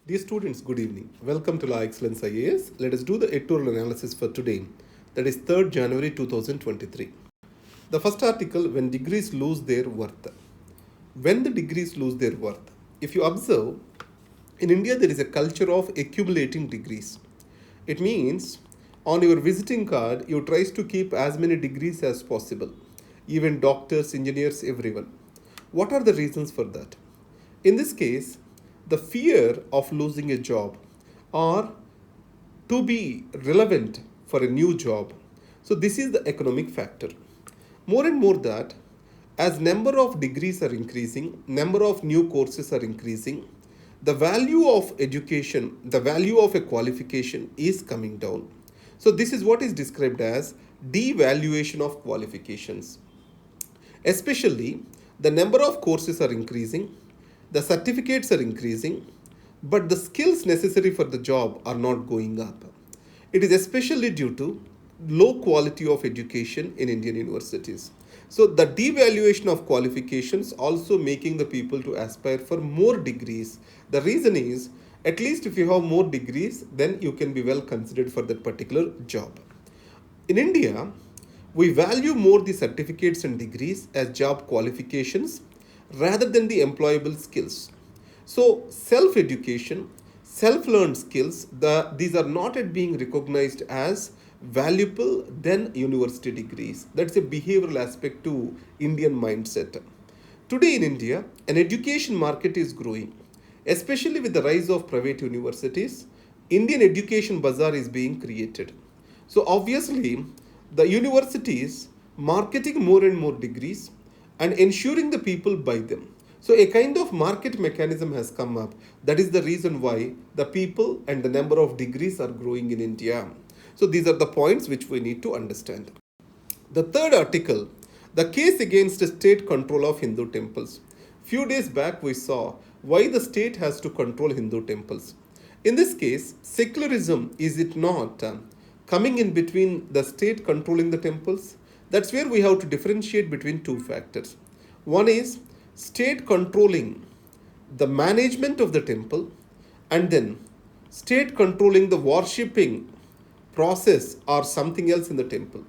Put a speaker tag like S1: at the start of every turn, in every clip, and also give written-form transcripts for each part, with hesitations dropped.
S1: Dear students, good evening. Welcome to Excellence IAS. Let us do the editorial analysis for today, that is 3rd January 2023. The first article, when degrees lose their worth. When the degrees lose their worth. If you observe, in India there is a culture of accumulating degrees. It means on your visiting card, you try to keep as many degrees as possible. Even doctors, engineers, everyone. What are the reasons for that? In this case, the fear of losing a job or to be relevant for a new job. So this is the economic factor. More and more that as number of degrees are increasing, number of new courses are increasing, the value of education, the value of a qualification is coming down. So this is what is described as devaluation of qualifications. Especially the number of courses are increasing, the certificates are increasing, but the skills necessary for the job are not going up. It is especially due to low quality of education in Indian universities. So the devaluation of qualifications also making the people to aspire for more degrees. The reason is, at least if you have more degrees, then you can be well considered for that particular job. In India, we value more the certificates and degrees as job qualifications rather than the employable skills. So, self education, self learned skills, these are not yet being recognized as valuable than university degrees. That's a behavioral aspect to Indian mindset. Today in India, an education market is growing, especially with the rise of private universities. Indian education bazaar is being created. So obviously, the universities marketing more and more degrees and ensuring the people buy them. So a kind of market mechanism has come up. That is the reason why the people and the number of degrees are growing in India. So these are the points which we need to understand. The third article, the case against the state control of Hindu temples. Few days back we saw why the state has to control Hindu temples. In this case, secularism, is it not coming in between the state controlling the temples? That's where we have to differentiate between two factors. One is state controlling the management of the temple, and then state controlling the worshipping process or something else in the temple.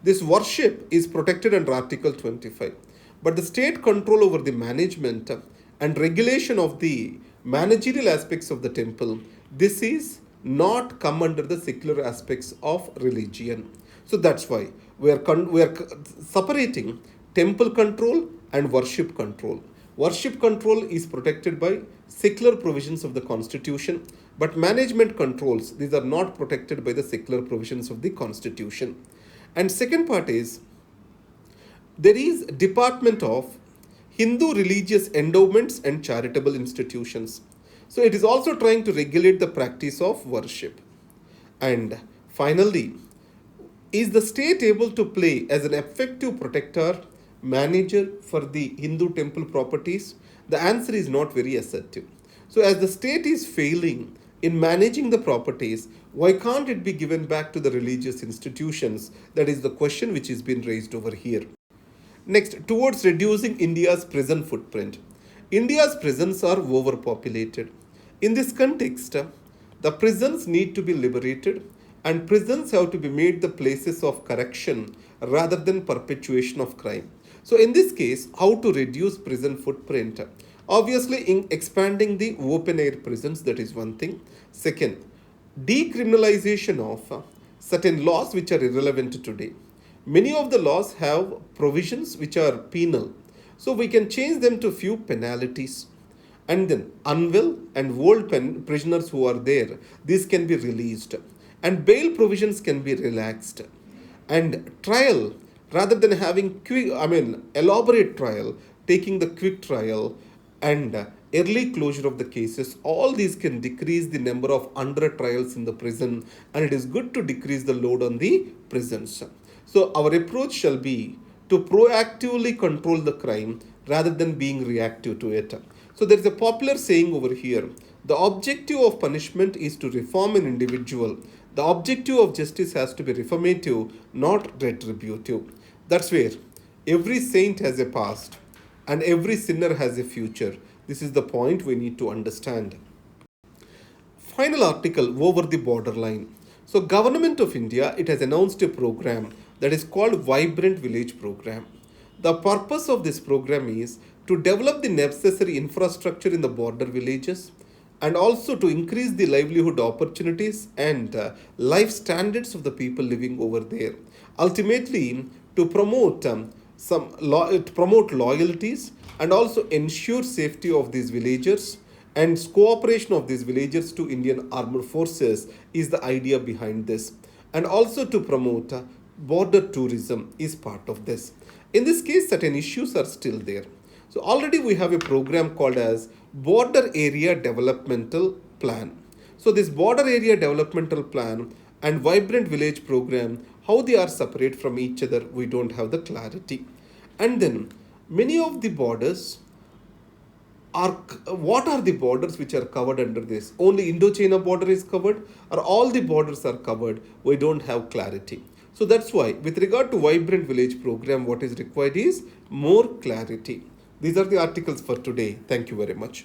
S1: This worship is protected under Article 25, but the state control over the management and regulation of the managerial aspects of the temple, this is not come under the secular aspects of religion. So that's why we are separating temple control and worship control. Worship control is protected by secular provisions of the constitution, but management controls, these are not protected by the secular provisions of the constitution. And second part is, there is Department of Hindu Religious Endowments and Charitable Institutions. So it is also trying to regulate the practice of worship. And finally, is the state able to play as an effective protector, manager for the Hindu temple properties? The answer is not very assertive. So as the state is failing in managing the properties, why can't it be given back to the religious institutions? That is the question which is being raised over here. Next, towards reducing India's prison footprint. India's prisons are overpopulated. In this context, the prisons need to be liberated and prisons have to be made the places of correction rather than perpetuation of crime. So in this case, how to reduce prison footprint? Obviously, in expanding the open air prisons, that is one thing. Second, decriminalization of certain laws which are irrelevant today. Many of the laws have provisions which are penal. So we can change them to few penalties. And then unwell and old prisoners who are there, these can be released. And bail provisions can be relaxed. And trial, rather than having elaborate trial, taking the quick trial and early closure of the cases, all these can decrease the number of under trials in the prison, and it is good to decrease the load on the prisons. So our approach shall be to proactively control the crime rather than being reactive to it. So there is a popular saying over here, the objective of punishment is to reform an individual. The objective of justice has to be reformative, not retributive. That's where every saint has a past and every sinner has a future. This is the point we need to understand. final article, over the borderline. So Government of India, it has announced a program that is called Vibrant Village Program. The purpose of this program is to develop the necessary infrastructure in the border villages and also to increase the livelihood opportunities and life standards of the people living over there. Ultimately, to promote to promote loyalties and also ensure safety of these villagers and cooperation of these villagers to Indian armed forces is the idea behind this. And also to promote border tourism is part of this. In this case, certain issues are still there. So already we have a program called as Border Area Developmental Plan. So this Border Area Developmental Plan and Vibrant Village Program, how they are separate from each other, we don't have the clarity. And then many of the borders are, what are the borders which are covered under this? Only Indo-China border is covered, or all the borders are covered? We don't have clarity. So that's why with regard to Vibrant Village Program, what is required is more clarity. These are the articles for today. Thank you very much.